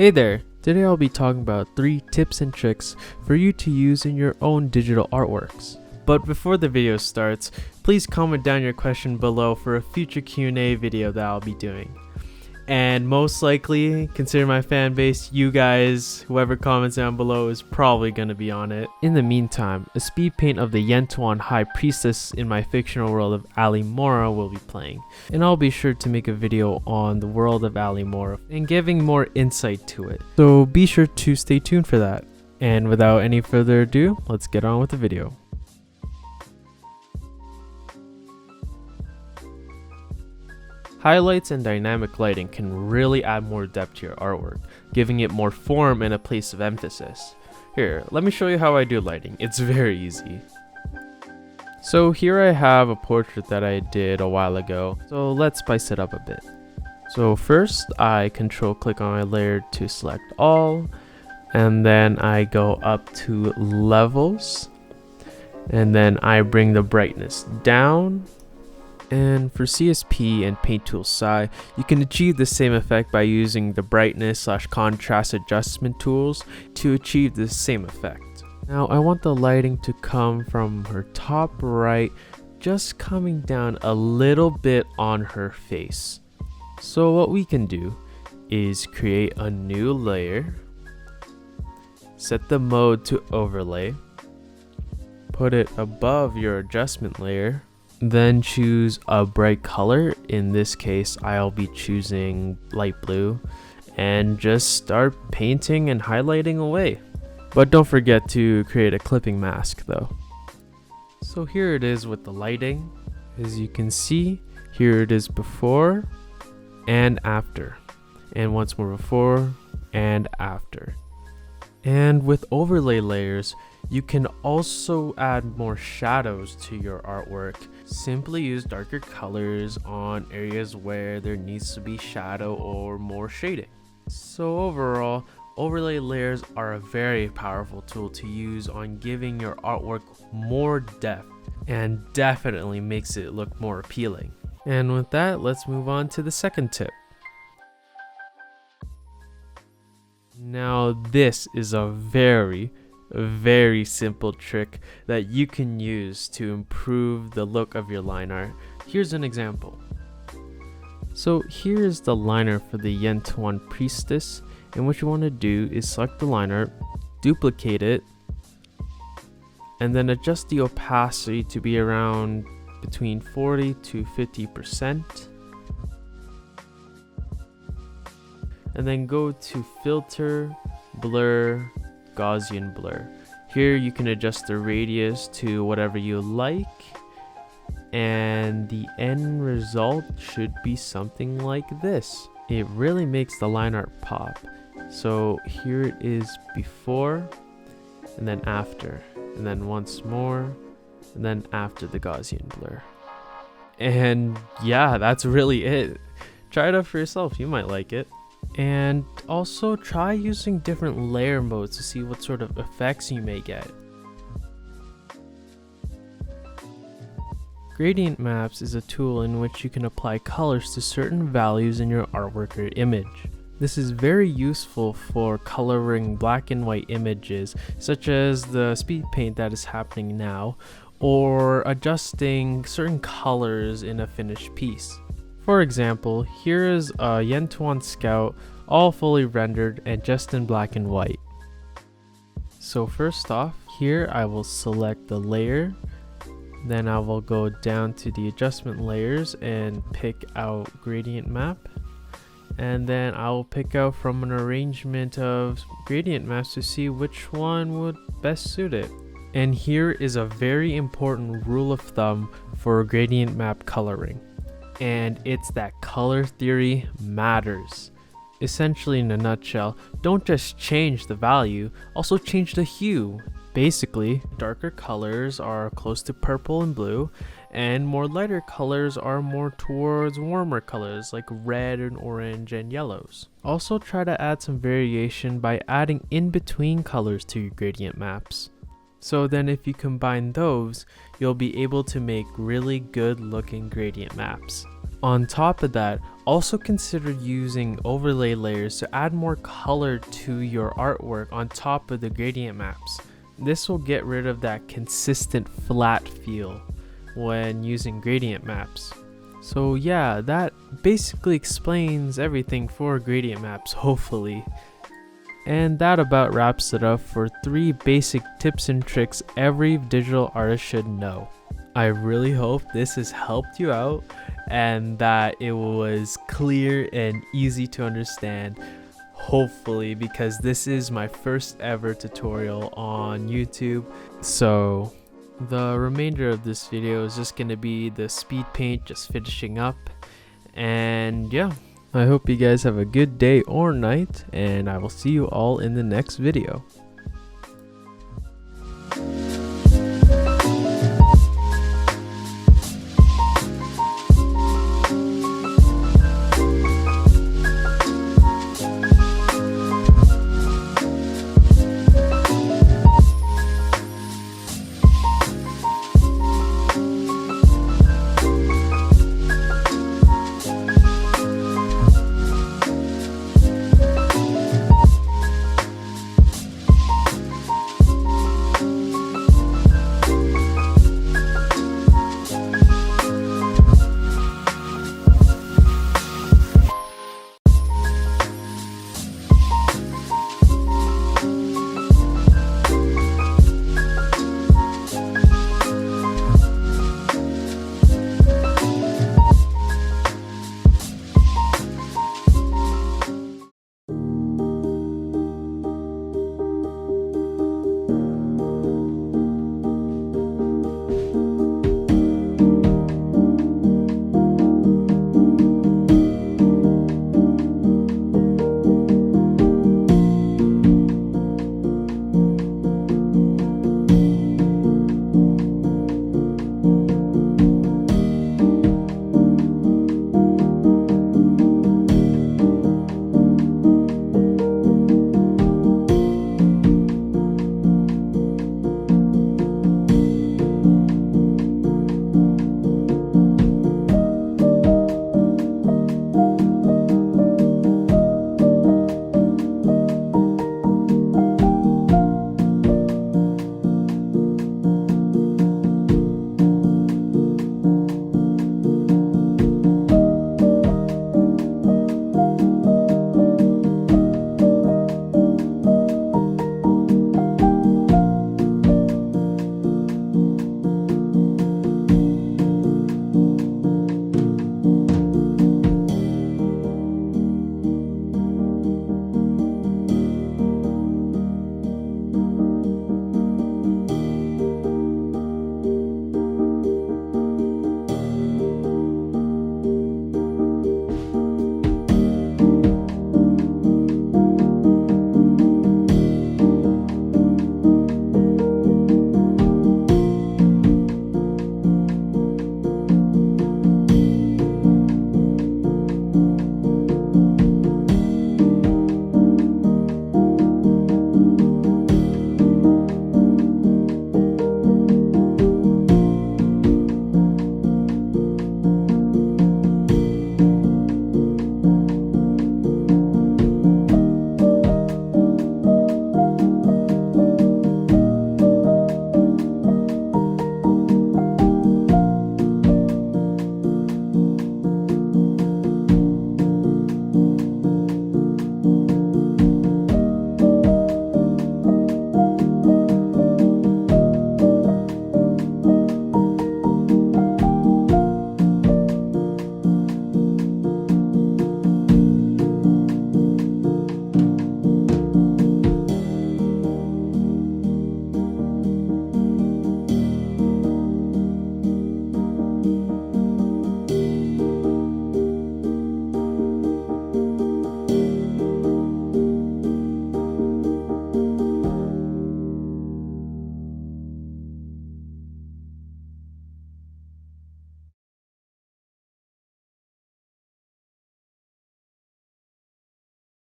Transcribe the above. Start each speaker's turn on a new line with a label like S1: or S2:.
S1: Hey there! Today I'll be talking about 3 tips and tricks for you to use in your own digital artworks. But before the video starts, please comment down your question below for a future Q&A video that I'll be doing. And most likely, consider my fan base, you guys, whoever comments down below is probably going to be on it. In the meantime, a speed paint of the Yentuan High Priestess in my fictional world of Alimora will be playing. And I'll be sure to make a video on the world of Alimora and giving more insight to it. So be sure to stay tuned for that. And without any further ado, let's get on with the video. Highlights and dynamic lighting can really add more depth to your artwork, giving it more form and a place of emphasis. Here, let me show you how I do lighting. It's very easy. So here I have a portrait that I did a while ago, so let's spice it up a bit. So first I control click on my layer to select all, and then I go up to levels, and then I bring the brightness down. And for CSP and Paint Tool Psi, you can achieve the same effect by using the brightness / contrast adjustment tools to achieve the same effect. Now I want the lighting to come from her top right, just coming down a little bit on her face. So what we can do is create a new layer, set the mode to overlay, put it above your adjustment layer, then choose a bright color. In this case, I'll be choosing light blue, and just start painting and highlighting away. But don't forget to create a clipping mask though. So here it is with the lighting. As you can see, here it is before and after, and once more before and after. And with overlay layers, you can also add more shadows to your artwork. Simply use darker colors on areas where there needs to be shadow or more shading. So overall, overlay layers are a very powerful tool to use on giving your artwork more depth, and definitely makes it look more appealing. And with that, let's move on to the second tip. Now this is a very simple trick that you can use to improve the look of your line art. Here's an example. So here is the liner for the Yentuan Priestess, and what you want to do is select the line art, duplicate it, and then adjust the opacity to be around between 40 to 50%. And then go to filter, blur, Gaussian blur. Here you can adjust the radius to whatever you like, and the end result should be something like this. It really makes the line art pop. So here it is before, and then after, and then once more, and then after the Gaussian blur. And yeah, that's really it. Try it out for yourself, you might like it. And also try using different layer modes to see what sort of effects you may get. Gradient maps is a tool in which you can apply colors to certain values in your artwork or image. This is very useful for coloring black and white images, such as the speed paint that is happening now, or adjusting certain colors in a finished piece. For example, here is a Yentuan Scout, all fully rendered and just in black and white. So first off, here I will select the layer, then I will go down to the adjustment layers and pick out gradient map, and then I will pick out from an arrangement of gradient maps to see which one would best suit it. And here is a very important rule of thumb for gradient map coloring. And it's that color theory matters. Essentially, in a nutshell, don't just change the value, also change the hue. Basically, darker colors are close to purple and blue, and more lighter colors are more towards warmer colors like red and orange and yellows. Also try to add some variation by adding in-between colors to your gradient maps. So then if you combine those, you'll be able to make really good looking gradient maps. On top of that, also consider using overlay layers to add more color to your artwork on top of the gradient maps. This will get rid of that consistent flat feel when using gradient maps. So yeah, that basically explains everything for gradient maps, hopefully. And that about wraps it up for 3 basic tips and tricks every digital artist should know. I really hope this has helped you out and that it was clear and easy to understand, hopefully, because this is my first ever tutorial on YouTube. So the remainder of this video is just gonna be the speed paint just finishing up. And yeah, I hope you guys have a good day or night, and I will see you all in the next video.